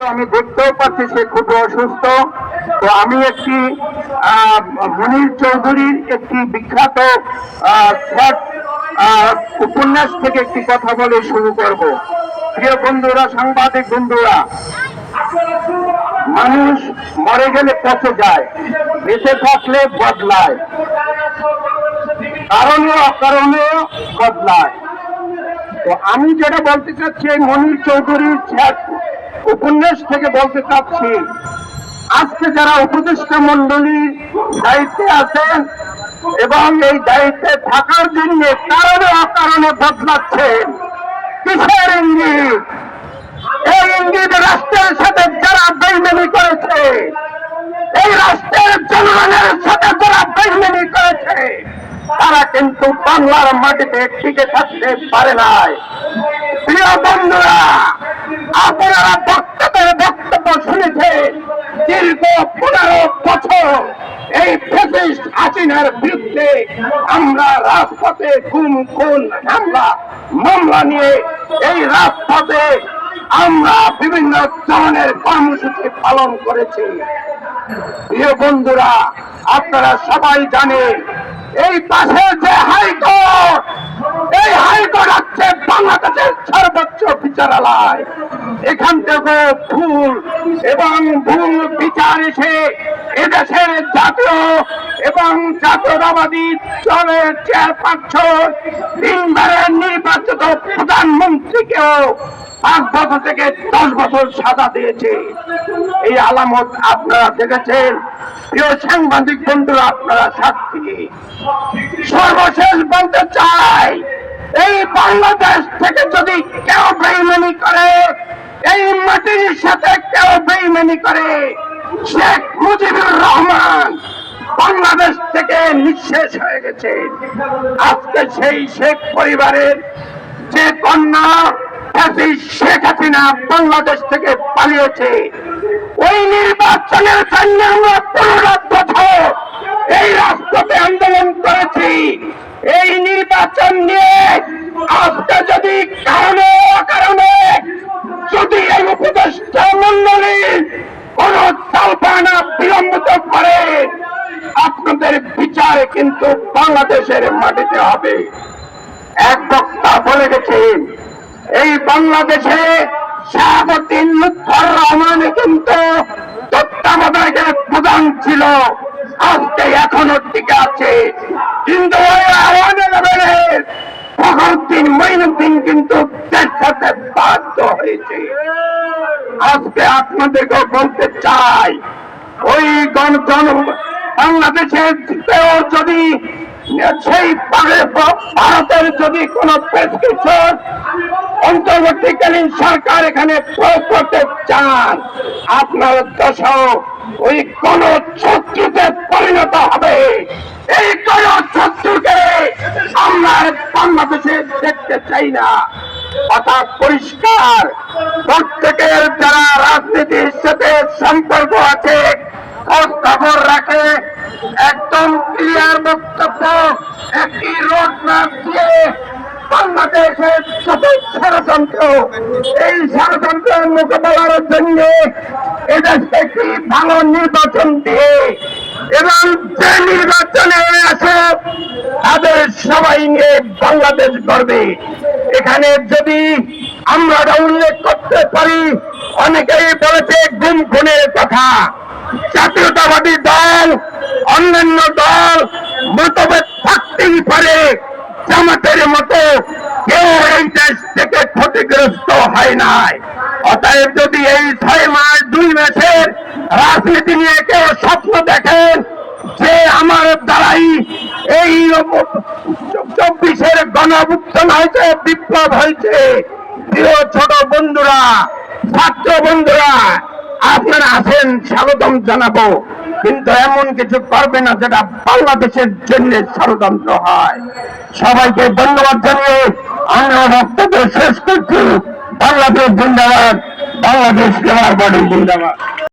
আমি দেখতেও পাচ্ছি সে খুব অসুস্থ। তো আমি একটি মনির চৌধুরীর একটি বিখ্যাত উপন্যাস থেকে একটি কথা বলে শুরু করব। প্রিয় বন্ধুরা, সাংবাদিক বন্ধুরা, মানুষ মরে গেলে পচে যায়, বেঁচে থাকলে বদলায়, কারণে অকারণে বদলায়। তো আমি যেটা বলতে চাচ্ছি, এই মনির চৌধুরীর উপন্যাস থেকে বলতে চাচ্ছি, আজকে যারা উপদেষ্টা মন্ডলীর দায়িত্বে আছেন এবং এই দায়িত্বে থাকার জন্য কারণে অকারণে বদলাচ্ছেন, কিসের ইঙ্গিত? এই ইঙ্গিত রাষ্ট্রের সাথে যারা বেইমানি করেছে, এই রাষ্ট্রের জনগণের সাথে যারা বেইমানি করেছে, তারা কিন্তু বাংলার মাটিতে টিকে থাকতে পারে নাই। প্রিয় বন্ধুরা, আপনারা বক্তব্য শুনেছেন, দীর্ঘ 15 বছর এই ফ্যাসিস্ট হাসিনার বিরুদ্ধে আমরা রাজপথে খুন মামলা নিয়ে এই রাজপথে আমরা বিভিন্ন ধরনের কর্মসূচি পালন করেছি। প্রিয় বন্ধুরা, আপনারা সবাই জানেন, এই পাশে যে হাইকোর্ট, এই হাইকোর্ট হচ্ছে বাংলাদেশের সর্বোচ্চ বিচারালয়। এখান থেকে ভুল বিচার এসে এদেশের জাতীয় এবং জাতীয়তাবাদী দলের চেয়ারপারসন, 3বারের নির্বাচিত প্রধানমন্ত্রীকেও 5 বছর থেকে 10 বছর সাজা দিয়েছে। এই আলামত আপনারা দেখেছেন। প্রিয় সাংবাদিক বন্ধুরা, আপনারা সাক্ষী। সর্বশেষ বলতে চাই, এই বাংলাদেশ থেকে যদি কেউ বেইমানি করে, এই মাটির সাথে কেউ বেইমানি করে, শেখ মুজিবুর রহমান বাংলাদেশ থেকে নিঃশেষ হয়ে গেছে। আজকে সেই শেখ পরিবারের যে কন্যা শেখ হাসিনা বাংলাদেশ থেকে পালিয়েছে, ওই নির্বাচনের জন্য আমরা 15 বছর এই রাষ্ট্রতে আন্দোলন করেছি। এই নির্বাচন নিয়ে আজকে যদি কারণে যদি এই উপদেষ্টা মন্ডলীর কোন চালপানা বিলম্বিত করে, আপনাদের বিচার কিন্তু বাংলাদেশের মাটিতে হবে। এক বক্তা বলে গেছেন, এই বাংলাদেশে শাহাবুদ্দিন লুৎফর রহমান কিন্তু তত্ত্বাবধায়কের প্রধান ছিল, আজকে এখনো টিকে আছে। কিন্তু ওই আওয়ামী লেভেলের ফখরুদ্দিন মঈনুদ্দিন কিন্তু দেশ ছাড়তে বাধ্য হয়েছে। আজকে আপনাদেরকে বলতে চাই, ওই বাংলাদেশের যদি সেই ভারতের যদি কোন প্রেসক্রিপশন অন্তর্বর্তীকালীন সরকার এখানে প্রয়োগ করতে চান, আপনার দশা ওই কোন শত্রুতে পরিণত হবে। এই কোন শত্রুকে আমরা বাংলাদেশে দেখতে চাই না। কথা পরিষ্কার। প্রত্যেকের যারা রাজনীতির সাথে সম্পর্ক আছে, খবর রাখে, একদম ক্লিয়ার বক্তব্য, একটি রোড ম্যাপ দিয়ে বাংলাদেশের যত ষড়যন্ত্র, এই ষড়যন্ত্রের মোকাবেলার জন্য এদেশে একটি ভালো নির্বাচন দিয়ে এবং যে নির্বাচনে আসে তাদের সবাই নিয়ে বাংলাদেশ গড়বে। এখানে যদি আমরা উল্লেখ করতে পারি, অনেকেই বলেছে গুম খুনের কথা। জাতীয়তাবাদী দল, অন্যান্য দল মতভেদ থাকতেই পারে, জামাতের মতো কেউ এই দেশ থেকে ক্ষতিগ্রস্ত হয় নাই। অতএব যদি এই 6 মাস 2 মাসের রাজনীতি নিয়ে কেউ স্বপ্ন দেখেন যে আমার দ্বারাই এই 24-এর গণঅভ্যুত্থান হয়েছে, বিপ্লব হয়েছে, প্রিয় ছোট বন্ধুরা, ছাত্র বন্ধুরা, আপনারা আছেন, স্বাগতম জানাবো। কিন্তু এমন কিছু করবে না যেটা বাংলাদেশের জন্য ষড়যন্ত্র হয়। সবাইকে ধন্যবাদ জানিয়ে আমরা বক্তব্য শেষ করছি। বাংলাদেশ জিন্দাবাদ, বাংলাদেশ জিন্দাবাদ।